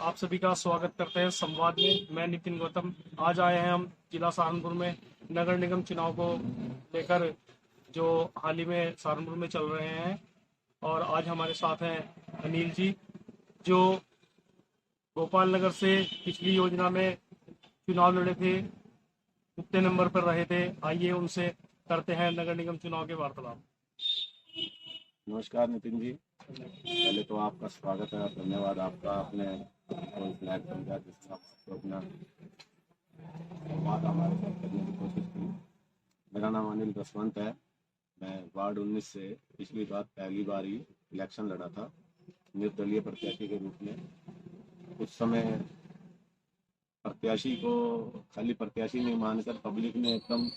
आप सभी का स्वागत करते हैं संवाद में। मैं नितिन गौतम। आज आए हैं हम जिला सहारनपुर में नगर निगम चुनाव को लेकर, जो हाल ही में सहारनपुर में चल रहे हैं। और आज हमारे साथ हैं अनिल जी, जो गोपाल नगर से पिछली योजना में चुनाव लड़े थे, कितने नंबर पर रहे थे। आइए उनसे करते हैं नगर निगम चुनाव के वार्तालाप। नमस्कार नितिन जी। पहले तो आपका स्वागत है और धन्यवाद आपका। आपने कोई फ्लैग समझा जिससे आप सबको अपना संवाद हमारे साथ करने की कोशिश की। मेरा नाम अनिल जसवंत है। मैं वार्ड 19 से पिछली बार पहली बार ही इलेक्शन लड़ा था निर्दलीय प्रत्याशी के रूप में। उस समय प्रत्याशी को खाली प्रत्याशी नहीं मानकर पब्लिक ने एकदम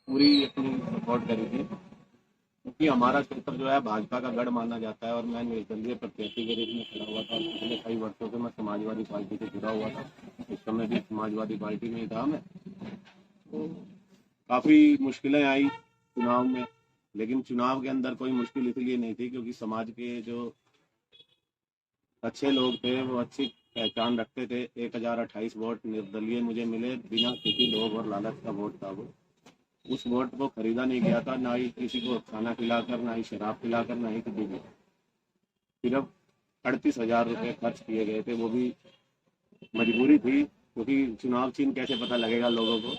पूरी अपनी सपोर्ट करी थी, क्योंकि हमारा क्षेत्र जो है भाजपा का गढ़ माना जाता है और मैं निर्दलीय प्रत्याशी के रूप में खड़ा हुआ था। पिछले कई वर्षों से मैं समाजवादी पार्टी से जुड़ा हुआ था। उस समय भी समाजवादी पार्टी में ही था मैं। तो काफी मुश्किलें आई चुनाव में, लेकिन चुनाव के अंदर कोई मुश्किल इसलिए नहीं थी क्योंकि समाज के जो अच्छे लोग थे वो अच्छी पहचान रखते थे। 1028 वोट निर्दलीय मुझे मिले, बिना किसी लोभ और लालच का वोट था वो। उस वोट को खरीदा नहीं गया था, ना ही किसी को खाना खिलाकर, ना ही शराब पिलाकर, ना ही किसी को। सिर्फ 38,000 रुपये खर्च किए गए थे, वो भी मजबूरी थी क्योंकि चुनाव चिन्ह कैसे पता लगेगा लोगों को।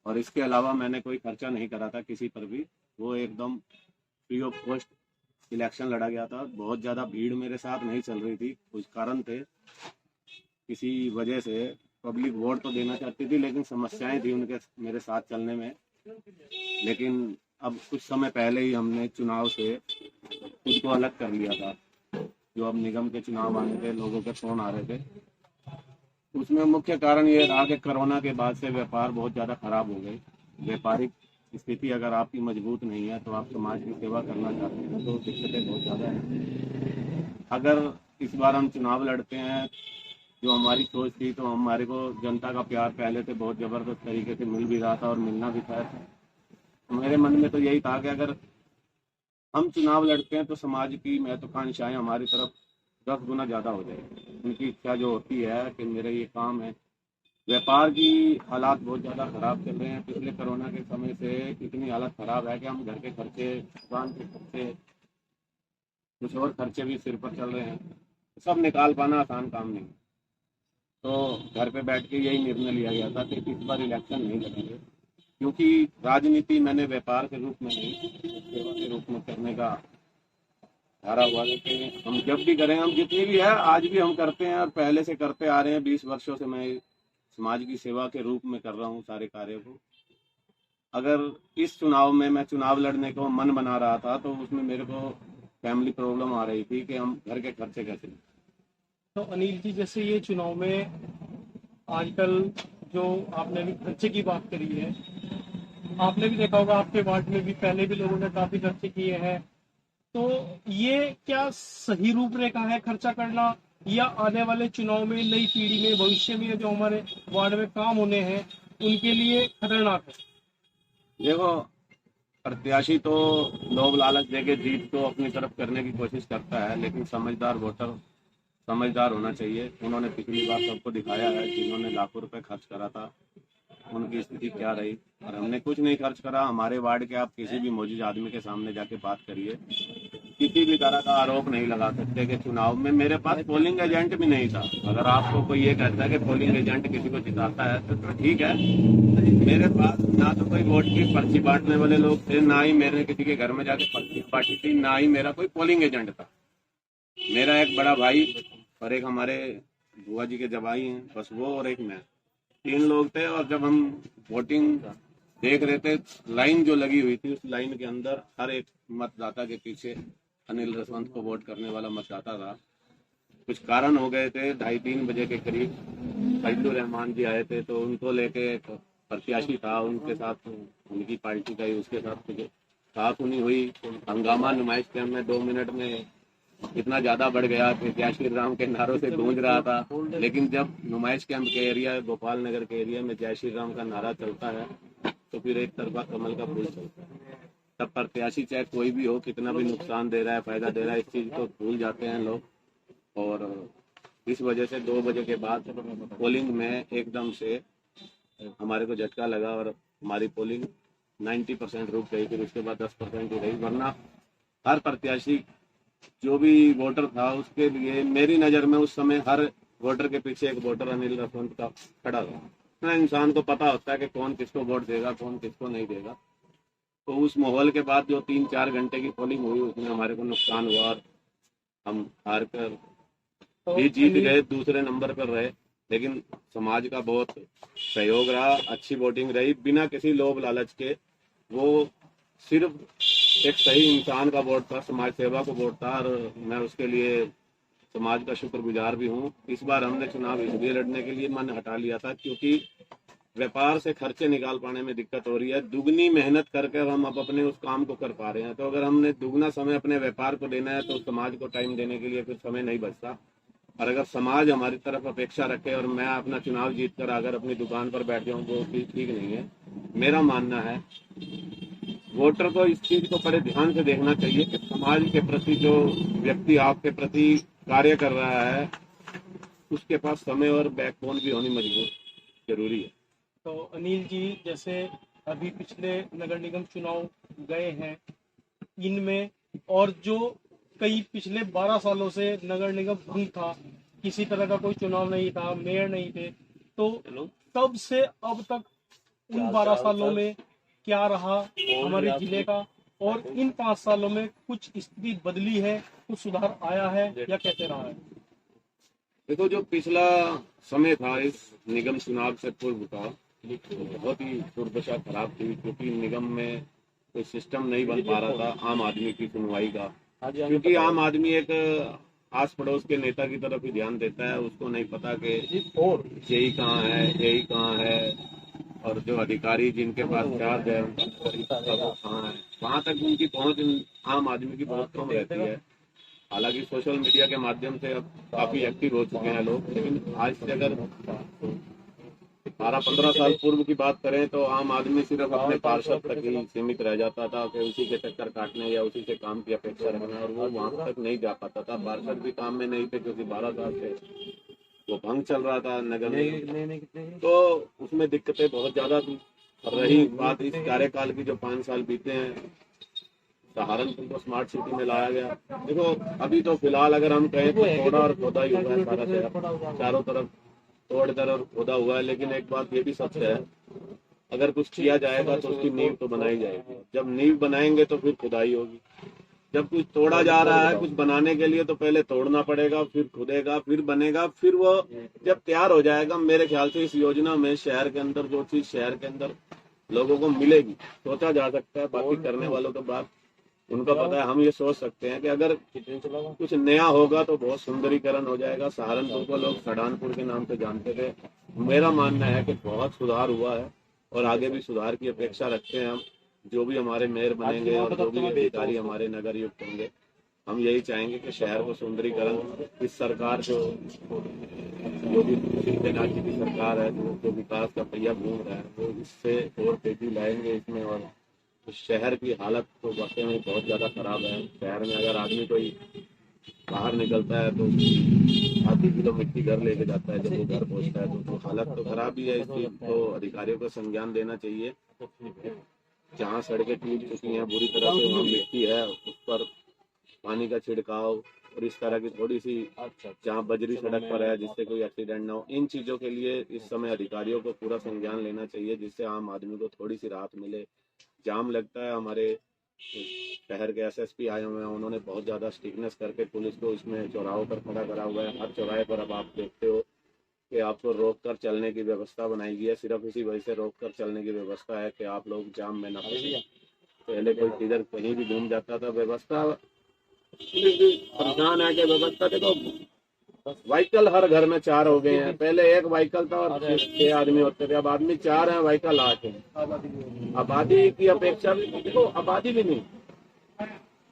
और इसके अलावा मैंने कोई खर्चा नहीं करा था किसी पर भी। वो एकदम फ्री ऑफ कॉस्ट इलेक्शन लड़ा गया था। बहुत ज़्यादा भीड़ मेरे साथ नहीं चल रही थी, कुछ कारण थे। किसी वजह से पब्लिक वोट तो देना चाहती थी, लेकिन समस्याएं थी उनके मेरे साथ चलने में। लेकिन अब कुछ समय पहले ही हमने चुनाव से खुद को अलग कर लिया था। जो अब निगम के चुनाव आने थे, लोगों के फोन आ रहे थे, उसमें मुख्य कारण ये रहा कि कोरोना के बाद से व्यापार बहुत ज़्यादा खराब हो गई। व्यापारिक स्थिति अगर आपकी मजबूत नहीं है तो आप समाज की सेवा करना चाहते हैं तो दिक्कतें बहुत ज़्यादा हैं। अगर इस बार हम चुनाव लड़ते हैं, जो हमारी सोच थी, तो हमारे को जनता का प्यार पहले से बहुत ज़बरदस्त तरीके से मिल भी रहा था और मिलना भी था। मेरे मन में तो यही था कि अगर हम चुनाव लड़ते हैं तो समाज की महत्वाकांक्षाएं हमारी तरफ 10 गुना ज़्यादा हो जाएगी। उनकी इच्छा जो होती है कि मेरा ये काम है। व्यापार की हालात बहुत ज़्यादा खराब चल रहे हैं। पिछले कोरोना के समय से इतनी हालत खराब है कि हम घर के खर्चे, दुकान के खर्चे, कुछ और खर्चे भी सिर पर चल रहे हैं। सब निकाल पाना आसान काम नहीं। तो घर पे बैठ के यही निर्णय लिया गया था कि इस बार इलेक्शन नहीं लड़ेंगे, क्योंकि राजनीति मैंने व्यापार के रूप में नहीं, सेवा के रूप में करने का धारा हुआ है कि हम जब भी करें, हम जितनी भी है आज भी हम करते हैं और पहले से करते आ रहे हैं। 20 वर्षों से मैं समाज की सेवा के रूप में कर रहा हूँ सारे कार्यों को। अगर इस चुनाव में मैं चुनाव लड़ने को मन बना रहा था तो उसमें मेरे को फैमिली प्रॉब्लम आ रही थी कि हम घर के खर्चे कैसे। तो अनिल जी, जैसे ये चुनाव में आजकल जो आपने अभी खर्चे की बात करी है, आपने भी देखा होगा आपके वार्ड में भी पहले भी लोगों ने काफी खर्चे किए हैं। तो ये क्या सही रूपरेखा है खर्चा करना, या आने वाले चुनाव में नई पीढ़ी में, भविष्य में जो हमारे वार्ड में काम होने हैं उनके लिए खतरनाक है? देखो, प्रत्याशी तो लोभ लालच देके जीत को अपनी तरफ करने की कोशिश करता है, लेकिन समझदार वोटर समझदार होना चाहिए। उन्होंने पिछली बार सबको दिखाया है, जिन्होंने लाखों रुपए खर्च करा था उनकी स्थिति क्या रही। और हमने कुछ नहीं खर्च करा। हमारे वार्ड के आप किसी भी मौजूद आदमी के सामने जाके बात करिए, किसी भी तरह का आरोप नहीं लगा सकते कि चुनाव में मेरे पास पोलिंग एजेंट भी नहीं था। अगर आपको कोई ये कहता है कि पोलिंग एजेंट किसी को जिताता है तो ठीक है। मेरे पास ना तो कोई वोट की पर्ची बांटने वाले लोग थे, ना ही मैंने किसी के घर में जाके पर्ची बांटी थी, ना ही मेरा कोई पोलिंग एजेंट था। मेरा एक बड़ा भाई और एक हमारे बुआ जी के जवाई हैं, बस वो और एक मैं, 3 लोग थे। और जब हम वोटिंग देख रहे थे, लाइन जो लगी हुई थी, उस लाइन के अंदर हर एक मतदाता के पीछे अनिल जसवंत को वोट करने वाला मतदाता था। कुछ कारण हो गए थे, 2:30-3 बजे के करीब फजलुर रहमान जी आए थे, तो उनको लेके एक प्रत्याशी था, उनके साथ उनकी पार्टी का ही, उसके साथ कुछ साफ-सुनी हुई। हंगामा नुमाइश कैंप में 2 मिनट में इतना ज्यादा बढ़ गया कि जय श्री राम के नारों से गूंज रहा था। लेकिन जब नुमाइश कैंप के एरिया, गोपाल नगर के एरिया में जय श्री राम का नारा चलता है तो फिर एक तरफा कमल का फूल चलता है। तब प्रत्याशी चाहे कोई भी हो, कितना भी नुकसान दे रहा है, फायदा दे रहा है, इस चीज को भूल जाते हैं लोग। और इस वजह से 2 बजे के बाद पोलिंग में एकदम से हमारे को झटका लगा और हमारी पोलिंग 90% रुक गई। फिर उसके बाद 10% ही रही, वरना हर प्रत्याशी जो भी वोटर था उसके लिए मेरी नज़र में उस समय हर वोटर के पीछे एक वोटर अनिल रफंत का खड़ा था। इतना इंसान को पता होता है कि कौन किसको वोट देगा, कौन किसको नहीं देगा। तो उस माहौल के बाद जो 3-4 घंटे की पोलिंग हुई उसमें हमारे को नुकसान हुआ और हम हार कर भी जीत गए, दूसरे नंबर पर रहे। लेकिन समाज का बहुत सहयोग रहा, अच्छी वोटिंग रही, बिना किसी लोभ लालच के। वो सिर्फ एक सही इंसान का वोट था, समाज सेवा को वोट था और मैं उसके लिए समाज का शुक्रगुजार भी हूँ। इस बार हमने चुनाव इसलिए लड़ने के लिए मन हटा लिया था क्योंकि व्यापार से खर्चे निकाल पाने में दिक्कत हो रही है। दुगनी मेहनत करके हम अब अपने उस काम को कर पा रहे हैं, तो अगर हमने दुगना समय अपने व्यापार को देना है तो समाज को टाइम देने के लिए फिर समय नहीं बचता। और अगर समाज हमारी तरफ अपेक्षा रखे और मैं अपना चुनाव जीत कर अगर अपनी दुकान पर बैठ जाऊं तो ठीक नहीं है। मेरा मानना है वोटर को इस चीज को बड़े ध्यान से देखना चाहिए कि समाज के प्रति जो व्यक्ति आपके प्रति कार्य कर रहा है उसके पास समय और बैकबोन भी होनी मजबूत जरूरी है। तो अनिल जी, जैसे अभी पिछले नगर निगम चुनाव गए हैं इनमें, और जो कई पिछले 12 सालों से नगर निगम भंग था, किसी तरह का कोई चुनाव नहीं था, मेयर नहीं थे, तो तब से अब तक उन 12 सालों में क्या रहा हमारे जिले का, और इन 5 सालों में कुछ स्थिति बदली है, कुछ सुधार आया है या कैसे रहा है? देखो, जो पिछला समय था इस निगम चुनाव से पूर्व का, बहुत ही दुर्दशा खराब थी क्योंकि निगम में कोई सिस्टम नहीं बन पा रहा था आम आदमी की सुनवाई का। क्योंकि आम आदमी एक आस पड़ोस के नेता की तरफ ही ध्यान देता है, उसको नहीं पता कि यही कहाँ है, यही कहाँ है, और जो अधिकारी जिनके पास चार्ज है उनका वो कहाँ है। वहाँ तक उनकी पहुँच आम आदमी की बहुत कम रहती है। हालांकि सोशल मीडिया के माध्यम से अब काफी एक्टिव हो चुके हैं लोग, लेकिन आज से अगर 12-15 साल पूर्व की बात करें तो आम आदमी सिर्फ अपने पार्षद तक ही सीमित रह जाता था कि उसी के चक्कर काटने या उसी से काम की अपेक्षा रखना, और वो वहां तक नहीं जा पाता था। पार्षद भी काम में नहीं थे क्योंकि 12 साल से वो भंग चल रहा था नगर में, तो उसमें दिक्कतें बहुत ज्यादा थी। रही बात इस कार्यकाल की, जो 5 साल बीते हैं, सहारनपुर को स्मार्ट सिटी में लाया गया। देखो, अभी तो फिलहाल अगर हम कहें तो थोड़ा और खोदा ही हुआ है सारा शहर, चारों तरफ तोड़ दर और खोदा हुआ है। लेकिन एक बात ये भी सच है, अगर कुछ किया जाएगा तो उसकी नींव तो बनाई जाएगी। जब नींव बनाएंगे तो फिर खुदाई होगी। जब कुछ तोड़ा जा रहा है कुछ बनाने के लिए तो पहले तोड़ना पड़ेगा, फिर खुदेगा, फिर बनेगा, फिर वो जब तैयार हो जाएगा। मेरे ख्याल से इस योजना में शहर के अंदर जो चीज शहर के अंदर लोगों को मिलेगी, सोचा जा सकता है। बाकी करने वालों को बात उनका पता है। हम ये सोच सकते हैं कि अगर कुछ नया होगा तो बहुत सुंदरीकरण हो जाएगा। सहारनपुर को लोग सडानपुर के नाम से जानते थे। मेरा मानना है कि बहुत सुधार हुआ है और आगे भी सुधार की अपेक्षा रखते हैं हम। जो भी हमारे मेयर बनेंगे और जो भी अधिकारी हमारे नगर युक्त होंगे, हम यही चाहेंगे कि शहर को सुंदरीकरण, इस सरकार जो भी शिवसेनाजी की सरकार है, जो विकास का पहिया घूम रहा है, वो इससे और तेजी लाएंगे इसमें। और शहर की हालत तो वाकई में बहुत ज्यादा खराब है। शहर में अगर आदमी कोई बाहर निकलता है तो आधी किलो मिट्टी घर लेके जाता है, जब वो घर पहुंचता है तो हालत तो खराब ही है। इस चीज को अधिकारियों को संज्ञान देना चाहिए। जहाँ सड़कें टूट चुकी हैं बुरी तरह से, वहाँ मिट्टी है, उस पर पानी का छिड़काव, और इस तरह की थोड़ी सी जहाँ बजरी सड़क पर है जिससे कोई एक्सीडेंट ना हो, इन चीजों के लिए इस समय अधिकारियों को पूरा संज्ञान लेना चाहिए, जिससे आम आदमी को थोड़ी सी राहत मिले। जाम लगता है, हमारे शहर के एसएसपी आए हुए हैं, उन्होंने बहुत ज्यादा स्ट्रिक्टनेस करके पुलिस को इसमें चौराहों पर खड़ा करा हुआ है। हर चौराहे पर अब आप देखते हो कि आपको रोक कर चलने की व्यवस्था बनाई गई है। सिर्फ इसी वजह से रोक कर चलने की व्यवस्था है कि आप लोग जाम में न फंसे। पहले कोई किधर कहीं भी घूम जाता था, व्यवस्था पुलिस भी परेशान है कि व्यवस्था देखो, व्हीकल हर घर में 4 हो गए हैं। पहले एक व्हीकल था और 6 आदमी होते थे, अब आदमी 4 हैं, व्हीकल 8 हैं। आबादी की अपेक्षा भी देखो, आबादी भी नहीं,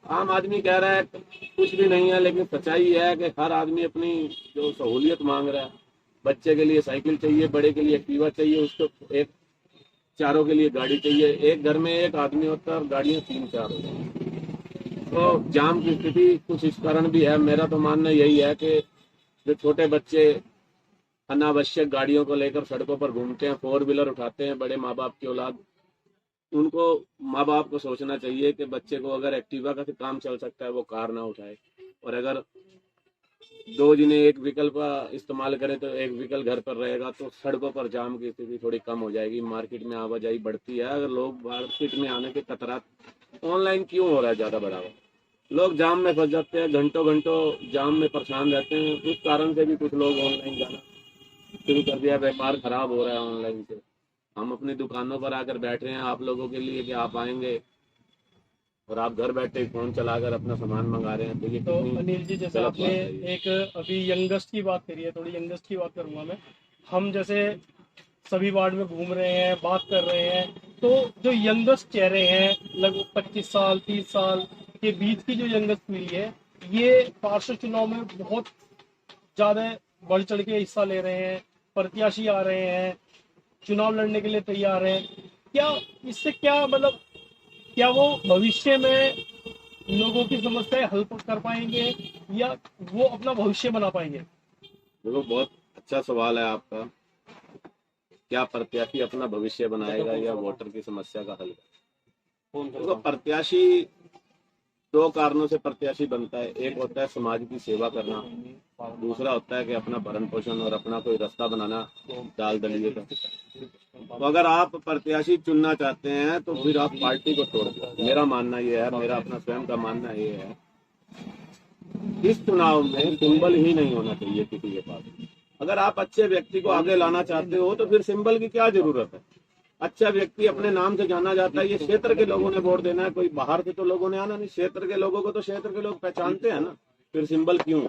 आम आदमी कह रहा है कुछ भी नहीं है, लेकिन सच्चाई है कि हर आदमी अपनी जो सहूलियत मांग रहा है। बच्चे के लिए साइकिल चाहिए, बड़े के लिए एक्टिवा चाहिए, उसको एक चारों के लिए गाड़ी चाहिए। एक घर में एक आदमी होता है और गाड़ियां 3-4 होती हैं। तो जाम की स्थिति कुछ इस कारण भी है। मेरा तो मानना यही है कि जो छोटे बच्चे अनावश्यक गाड़ियों को लेकर सड़कों पर घूमते हैं, 4 व्हीलर उठाते हैं, बड़े माँ बाप की औलाद, उनको माँ बाप को सोचना चाहिए कि बच्चे को अगर एक्टिवा का काम चल सकता है वो कार ना उठाए, और अगर दो जिन्हें एक विकल्प का इस्तेमाल करें तो एक विकल्प घर पर रहेगा तो सड़कों पर जाम की स्थिति थोड़ी कम हो जाएगी, मार्केट में आवाजाही बढ़ती है। अगर लोग मार्केट में आने के कतरात, ऑनलाइन क्यों हो रहा है ज़्यादा बढ़ावा, लोग जाम में फंस जाते हैं, घंटों घंटों जाम में परेशान रहते हैं, उस कारण से भी कुछ लोग ऑनलाइन जाना शुरू कर दिया, व्यापार खराब हो रहा है ऑनलाइन से। हम अपनी दुकानों पर आकर बैठ रहे हैं आप लोगों के लिए कि आप आएंगे और आप घर बैठे फोन चलाकर अपना सामान मंगा रहे हैं, तो ये तो कितनी अनिल जी, जैसे गलत आपने बात है ये। एक अभी यंगस्ट की बात करी है, थोड़ी यंगस्ट की बात करूंगा मैं। हम जैसे सभी वार्ड में घूम रहे हैं, बात कर रहे हैं, तो जो यंगस्ट चेहरे हैं लगभग 25 साल 30 साल के बीच की जो यंगस्ट पीढ़ी है, ये पार्षद चुनाव में बहुत ज्यादा बढ़ चढ़ के हिस्सा ले रहे हैं, प्रत्याशी आ रहे हैं, चुनाव लड़ने के लिए तैयार हैं। क्या इससे क्या मतलब, क्या वो भविष्य में लोगों की समस्याएं हल कर पाएंगे, या वो अपना भविष्य बना पाएंगे? देखो, बहुत अच्छा सवाल है आपका। क्या प्रत्याशी अपना भविष्य बनाएगा या वोटर की समस्या का हल? देखो, प्रत्याशी दो कारणों से प्रत्याशी बनता है। एक होता है समाज की सेवा करना, दूसरा होता है कि अपना भरण पोषण और अपना कोई रास्ता बनाना दाल दलिए का। तो अगर आप प्रत्याशी चुनना चाहते हैं तो फिर आप पार्टी को छोड़ दो। मेरा मानना ये है, मेरा अपना स्वयं का मानना ये है, इस चुनाव में सिंबल ही नहीं होना चाहिए किसी के पास। अगर आप अच्छे व्यक्ति को आगे लाना चाहते हो तो फिर सिंबल की क्या जरूरत है? अच्छा व्यक्ति अपने नाम से जाना जाता है, ये क्षेत्र के लोगों ने वोट देना है, कोई बाहर से तो लोगों ने आना नहीं। क्षेत्र के लोगों को तो क्षेत्र के लोग पहचानते हैं ना, फिर सिंबल क्यों?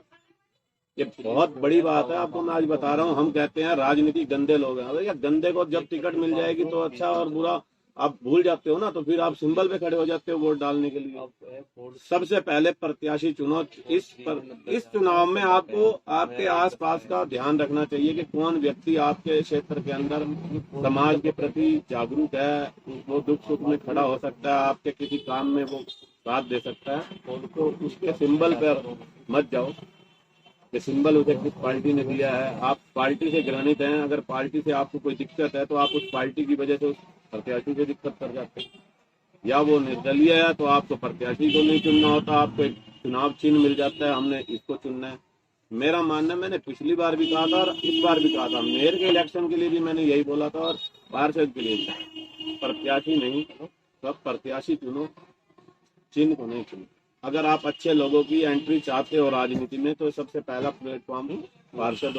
ये बहुत बड़ी बात है। आपको मैं आज बता रहा हूँ, हम कहते हैं राजनीति गंदे लोग हैं। अरे गंदे को जब टिकट मिल जाएगी तो अच्छा और बुरा आप भूल जाते हो ना, तो फिर आप सिंबल पे खड़े हो जाते हो वोट डालने के लिए। सबसे पहले प्रत्याशी चुनो। इस चुनाव में आपको आपके आसपास का ध्यान रखना चाहिए कि कौन व्यक्ति आपके क्षेत्र के अंदर समाज के प्रति जागरूक है, वो दुख सुख में खड़ा हो सकता है, आपके किसी काम में वो साथ दे सकता है, तो उसके सिंबल पर मत जाओ कि सिंबल उसे किस पार्टी ने दिया है। आप पार्टी से घृणित हैं, अगर पार्टी से आपको कोई दिक्कत है तो आप उस पार्टी की वजह से उस प्रत्याशी से दिक्कत कर जाते हैं, या वो निर्दलीय है तो आपको प्रत्याशी को नहीं चुनना होता, आपको एक चुनाव चिन्ह मिल जाता है, हमने इसको चुनना है। मेरा मानना, मैंने पिछली बार भी कहा था और इस बार भी कहा था, मेयर के इलेक्शन के लिए भी मैंने यही बोला था और पार्षद के लिए भी, प्रत्याशी नहीं तो प्रत्याशी चुनो, चिन्ह को नहीं चुनो। अगर आप अच्छे लोगों की एंट्री चाहते हो राजनीति में तो सबसे पहला प्लेटफॉर्म पार्षद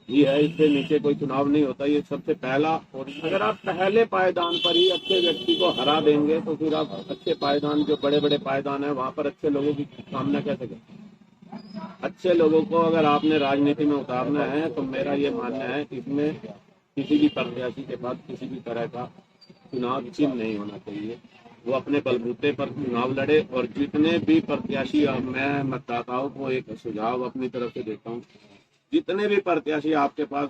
ही है, इससे नीचे कोई चुनाव नहीं होता, ये सबसे पहला। और अगर आप पहले पायदान पर ही अच्छे व्यक्ति को हरा देंगे तो फिर आप अच्छे पायदान, जो बड़े बड़े पायदान है वहां पर अच्छे लोगों की सामना कैसे करें? अच्छे लोगों को अगर आपने राजनीति में उतारना है तो मेरा ये मानना है इसमें किसी भी प्रत्याशी के पास किसी भी तरह का चुनाव चिन्ह नहीं होना चाहिए। वो अपने बलबूते पर चुनाव लड़े। और जितने भी प्रत्याशी, मैं मतदाताओं को एक सुझाव अपनी तरफ से देता हूँ, जितने भी प्रत्याशी आपके पास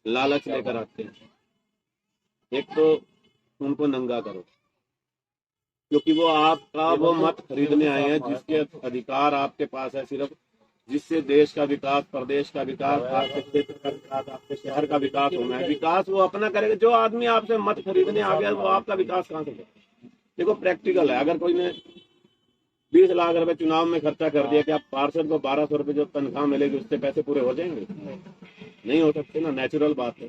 लालच लेकर आते हैं, एक तो उनको नंगा करो, क्योंकि वो आपका वो मत खरीदने आए हैं जिसके अधिकार आपके पास है सिर्फ, जिससे देश का विकास, प्रदेश का विकास, आपके क्षेत्र का विकास, आपके शहर का विकास होना है। विकास वो अपना करेगा। जो आदमी आपसे मत खरीदने आ गया वो आपका विकास कहाँ से करेगा? देखो, प्रैक्टिकल है। अगर कोई ने 20 लाख रुपए चुनाव में खर्चा कर दिया, कि आप पार्षद को 1200 रुपए जो तनख्वाह मिलेगी उससे पैसे पूरे हो जाएंगे? नहीं हो सकते ना, नेचुरल बात है।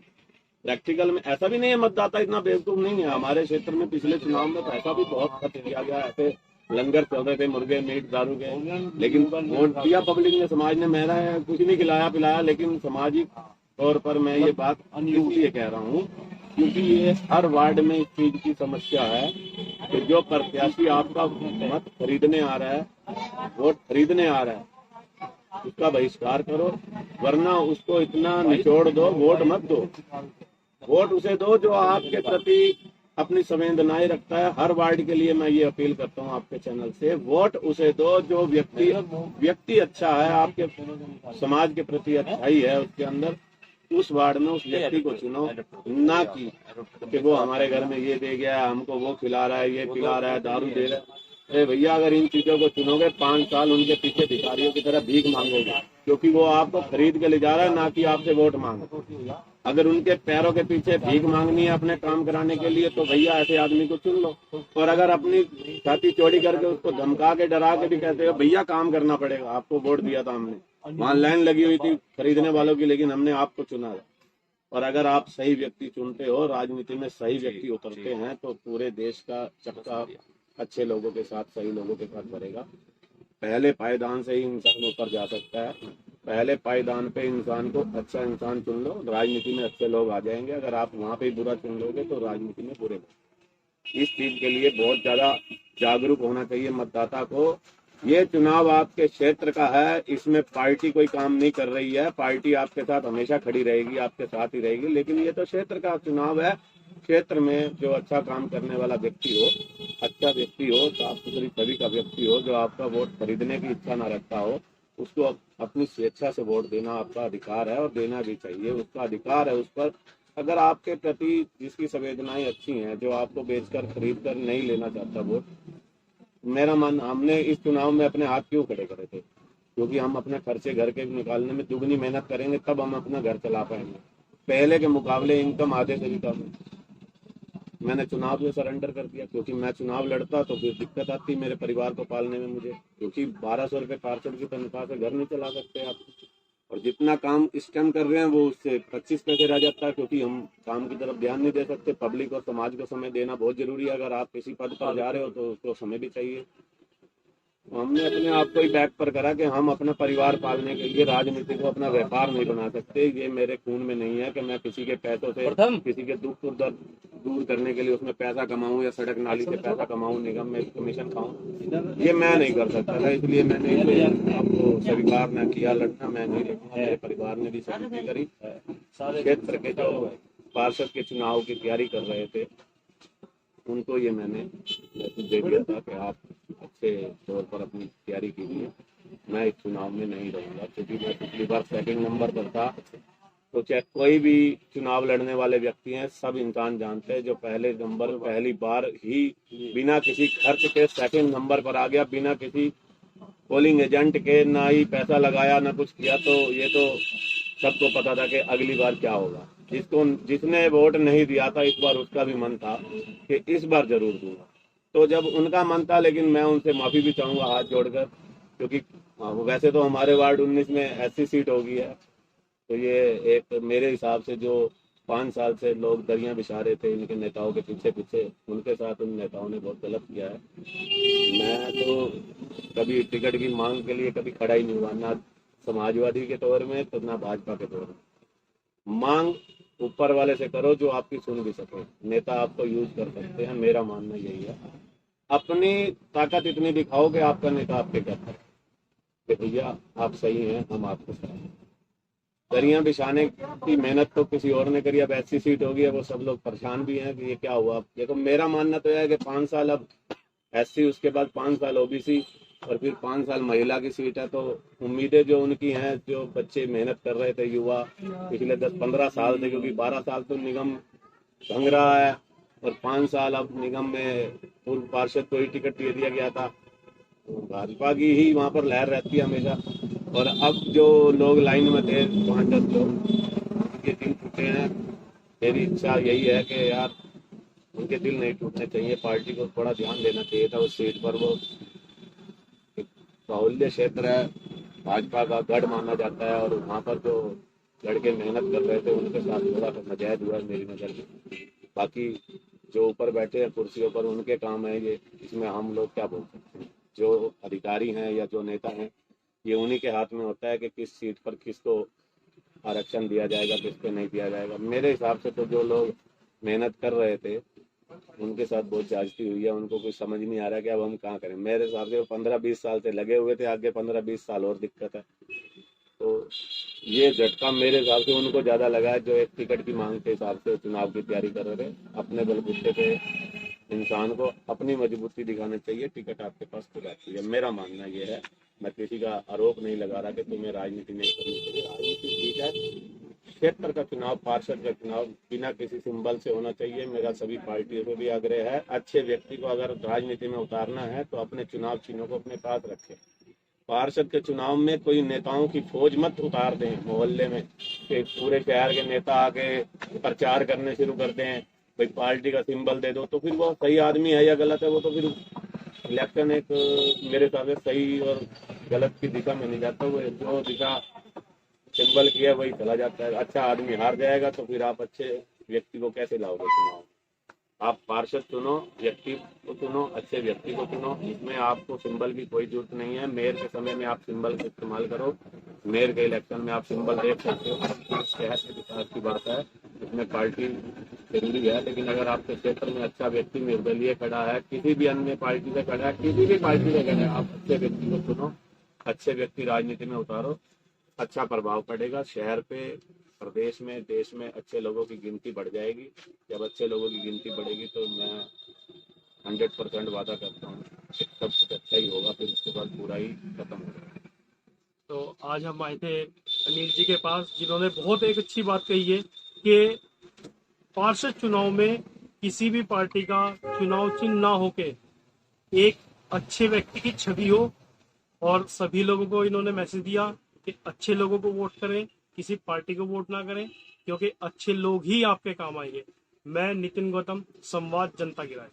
प्रैक्टिकल में ऐसा भी नहीं है, मतदाता इतना बेवकूफ नहीं है। हमारे क्षेत्र में पिछले चुनाव में पैसा भी बहुत खर्च किया गया, ऐसे लंगर चल रहे थे, मुर्गे मीट दारू के, लेकिन वोट दिया पब्लिक ने, समाज ने। मेरा कुछ नहीं खिलाया पिलाया, लेकिन सामाजिक तौर पर मैं ये बात इसलिए कह रहा हूँ क्योंकि ये हर वार्ड में इस चीज की समस्या है कि जो प्रत्याशी आपका मत खरीदने आ रहा है, वोट खरीदने आ रहा है, उसका बहिष्कार करो, वरना उसको इतना निचोड़ दो, वोट मत दो। वोट उसे दो जो आपके प्रति अपनी संवेदनाएं रखता है। हर वार्ड के लिए मैं ये अपील करता हूँ आपके चैनल से, वोट उसे दो जो व्यक्ति अच्छा है, आपके समाज के प्रति अच्छाई है उसके अंदर, उस वार्ड में उस व्यक्ति को चुनो, ना कि वो हमारे घर में ये दे गया, हमको वो खिला रहा है, ये पिला रहा है, दारू दे रहा है। अरे भैया, अगर इन चीजों को चुनोगे 5 साल उनके पीछे भिखारियों की तरह भीख मांगोगे, क्योंकि वो आपको खरीद के ले जा रहा है, ना कि आपसे वोट मांग। अगर उनके पैरों के पीछे भीख मांगनी है अपने काम कराने के लिए, तो भैया ऐसे आदमी को चुन लो। और अगर अपनी छाती चौड़ी करके उसको धमका के डरा के भी कहते हो भैया काम करना पड़ेगा, आपको वोट दिया था हमने, वहां लाइन लगी हुई थी खरीदने वालों की, लेकिन हमने आपको चुना है। और अगर आप सही व्यक्ति चुनते हो, राजनीति में सही व्यक्ति उतरते हैं, तो पूरे देश का चक्का अच्छे लोगों के साथ, सही लोगों के साथ भरेगा। पहले पायदान से ही इंसान ऊपर जा सकता है। पहले पायदान पे इंसान को अच्छा इंसान चुन लो, राजनीति में अच्छे लोग आ जाएंगे। अगर आप वहां पे बुरा चुन लोगे तो राजनीति में बुरे लोग। इस चीज के लिए बहुत ज्यादा जागरूक होना चाहिए मतदाता को। ये चुनाव आपके क्षेत्र का है, इसमें पार्टी कोई काम नहीं कर रही है, पार्टी आपके साथ हमेशा खड़ी रहेगी, आपके साथ ही रहेगी, लेकिन ये तो क्षेत्र का चुनाव है। क्षेत्र में जो अच्छा काम करने वाला व्यक्ति हो, अच्छा व्यक्ति हो, साफ सुथरी छवि का व्यक्ति हो, जो आपका वोट खरीदने की इच्छा ना रखता हो, उसको अपनी स्वेच्छा से वोट देना आपका अधिकार है और देना भी चाहिए, उसका अधिकार है उस पर। अगर आपके प्रति जिसकी संवेदनाएं अच्छी हैं, जो आपको बेचकर खरीद कर नहीं लेना चाहता वोट, मेरा मन, हमने इस चुनाव में अपने हाथ क्यों खड़े करे थे? क्योंकि हम अपने खर्चे घर के निकालने में दुगनी मेहनत करेंगे, तब हम अपना घर चला पाएंगे। पहले के मुकाबले इनकम आधे से भी कम है। मैंने चुनाव में सरेंडर कर दिया, क्योंकि मैं चुनाव लड़ता तो फिर दिक्कत आती मेरे परिवार को पालने में मुझे, क्योंकि 1200 रुपये पार्षद की तनख्वाह से घर नहीं चला सकते आप। और जितना काम इस टाइम कर रहे हैं वो उससे 25 पैसे रह जाता है, क्योंकि हम काम की तरफ ध्यान नहीं दे सकते। पब्लिक और समाज को समय देना बहुत जरूरी है। अगर आप किसी पद पर जा रहे हो तो उसको समय भी चाहिए। हमने अपने आप को ही बैक पर करा कि हम अपना परिवार पालने के लिए राजनीति को अपना व्यापार नहीं बना सकते। ये मेरे खून में नहीं है कि मैं किसी के पैसों से किसी के दुख दर्द दूर करने के लिए उसमें पैसा कमाऊं, या सड़क नाली से पैसा कमाऊं, निगम में कमीशन खाऊं। ये मैं नहीं कर सकता था, इसलिए मैंने इसे आपको स्वीकार न किया। लड़ना मैं नहीं लड़ूंगा, मेरे परिवार ने भी सहमति करी। क्षेत्र के जो पार्षद के चुनाव की तैयारी कर रहे थे, उनको ये मैंने मैसेज दे दिया था कि आप अच्छे तौर पर अपनी तैयारी कीजिए, मैं इस चुनाव में नहीं रहूंगा। क्योंकि मैं पिछली बार सेकंड नंबर पर था, तो चाहे कोई भी चुनाव लड़ने वाले व्यक्ति हैं, सब इंसान जानते हैं, जो पहले नंबर पहली बार ही बिना किसी खर्च के सेकंड नंबर पर आ गया, बिना किसी पोलिंग एजेंट के, ना ही पैसा लगाया ना कुछ किया, तो ये तो सबको पता था कि अगली बार क्या होगा। जिसने वोट नहीं दिया था इस बार, उसका भी मन था कि इस बार जरूर दूंगा। तो जब उनका मन था, लेकिन मैं उनसे माफी भी चाहूंगा हाथ जोड़कर, क्योंकि वैसे तो हमारे वार्ड 19 में ऐसी सीट होगी है, तो ये एक मेरे हिसाब से जो 5 साल से लोग दरियां बिछा रहे थे इनके नेताओं के पीछे पीछे, उनके साथ उन नेताओं ने बहुत गलत किया है। मैं तो कभी टिकट की मांग के लिए कभी खड़ा ही नहीं हुआ, ना समाजवादी के तौर में तो ना भाजपा के तौर में। मांग ऊपर वाले से करो जो आपकी सुन भी सके। नेता आपको यूज कर सकते हैं, मेरा मानना यही है। अपनी ताकत इतनी दिखाओ कि आपका नेता आपके क्या करे कि भैया आप सही हैं, हम आपके साथ हैं। दरियां बिछाने की मेहनत तो किसी और ने करी, अब ऐसी सीट होगी है, वो सब लोग परेशान भी हैं कि ये क्या हुआ। देखो, मेरा मानना तो यह है कि 5 साल अब एससी, उसके बाद 5 साल ओबीसी, और फिर 5 साल महिला की सीट है। तो उम्मीदें जो उनकी हैं, जो बच्चे मेहनत कर रहे थे, युवा पिछले 10-15 साल से, क्योंकि 12 साल तो निगम भंग रहा है, और 5 साल अब निगम में पूर्व पार्षद को ही टिकट दे दिया गया था, तो भाजपा की ही वहां पर लहर रहती है हमेशा। और अब जो लोग लाइन में थे 5-10 लोग, उनके दिल टूटे हैं। मेरी इच्छा यही है कि यार उनके दिल नहीं टूटने चाहिए, पार्टी को थोड़ा ध्यान देना चाहिए था उस सीट पर। वो बाहुल्य क्षेत्र है, भाजपा का गढ़ माना जाता है, और वहाँ पर जो लड़के मेहनत कर रहे थे उनके साथ थोड़ा सा नाजायज हुआ है मेरी नज़र में। बाकी जो ऊपर बैठे हैं कुर्सियों पर, उनके काम है ये, इसमें हम लोग क्या बोल सकते हैं। जो अधिकारी हैं या जो नेता हैं, ये उन्हीं के हाथ में होता है कि किस सीट पर किसको आरक्षण दिया जाएगा, किसको नहीं दिया जाएगा। मेरे हिसाब से तो जो लोग मेहनत कर रहे थे उनके साथ बहुत ज्यादती हुई है, उनको कुछ समझ नहीं आ रहा कि अब हम कहाँ करें। मेरे हिसाब से 15-20 साल से लगे हुए थे, आगे 15-20 साल और दिक्कत है। तो ये झटका मेरे हिसाब से उनको ज्यादा लगा है, जो एक टिकट की मांग के हिसाब से चुनाव की तैयारी कर रहे थे। अपने बलबूते पे इंसान को अपनी मजबूती दिखानी चाहिए, टिकट आपके पास खुद आती है, मेरा मानना ये है। मैं किसी का आरोप नहीं लगा रहा कि तुम्हें राजनीति नहीं करनी चाहिए। राजनीति ठीक है, क्षेत्र का चुनाव, पार्षद का चुनाव बिना किसी सिंबल से होना चाहिए। मेरा सभी पार्टियों को भी आग्रह है, अच्छे व्यक्ति को अगर राजनीति में उतारना है तो अपने चुनाव चिन्हों को अपने पास रखें। पार्षद के चुनाव में कोई नेताओं की फौज मत उतार दें मोहल्ले में कि पूरे शहर के नेता आके प्रचार करने शुरू कर दें, भाई पार्टी का सिंबल दे दो, तो फिर वो सही आदमी है या गलत है, वो तो फिर इलेक्शन एक मेरे हिसाब से सही और गलत की दिशा में नहीं जाता। वो जो दिशा सिंबल की है वही चला जाता है। अच्छा आदमी हार जाएगा तो फिर आप अच्छे व्यक्ति को कैसे लाओगे चुनाव? आप पार्षद चुनो, व्यक्ति को चुनो, अच्छे व्यक्ति को चुनो। इसमें आपको सिंबल की कोई जरूरत नहीं है। मेयर के समय में आप सिंबल का इस्तेमाल करो, मेयर के इलेक्शन में आप सिंबल देख सकते हो। शहर के विकास की बात है, इसमें पार्टी जरूरी है, लेकिन अगर आपके क्षेत्र में अच्छा व्यक्ति निर्दलीय खड़ा है, किसी भी अन्य पार्टी से खड़ा है, किसी भी पार्टी से खड़ा है, आप अच्छे व्यक्ति को चुनो, अच्छे व्यक्ति राजनीति में उतारो, अच्छा प्रभाव पड़ेगा शहर पे, प्रदेश में, देश में। अच्छे लोगों की गिनती बढ़ जाएगी। जब अच्छे लोगों की गिनती बढ़ेगी तो मैं 100% वादा करता हूँ सब कुछ अच्छा ही होगा, फिर उसके बाद बुरा ही खत्म होगा। तो आज हम आए थे अनिल जी के पास, जिन्होंने बहुत एक अच्छी बात कही है कि पार्षद चुनाव में किसी भी पार्टी का चुनाव चिन्ह ना होके एक अच्छे व्यक्ति की छवि हो। और सभी लोगों को इन्होंने मैसेज दिया कि अच्छे लोगों को वोट करें, किसी पार्टी को वोट ना करें, क्योंकि अच्छे लोग ही आपके काम आएंगे। मैं नितिन गौतम, संवाद जनता की राय।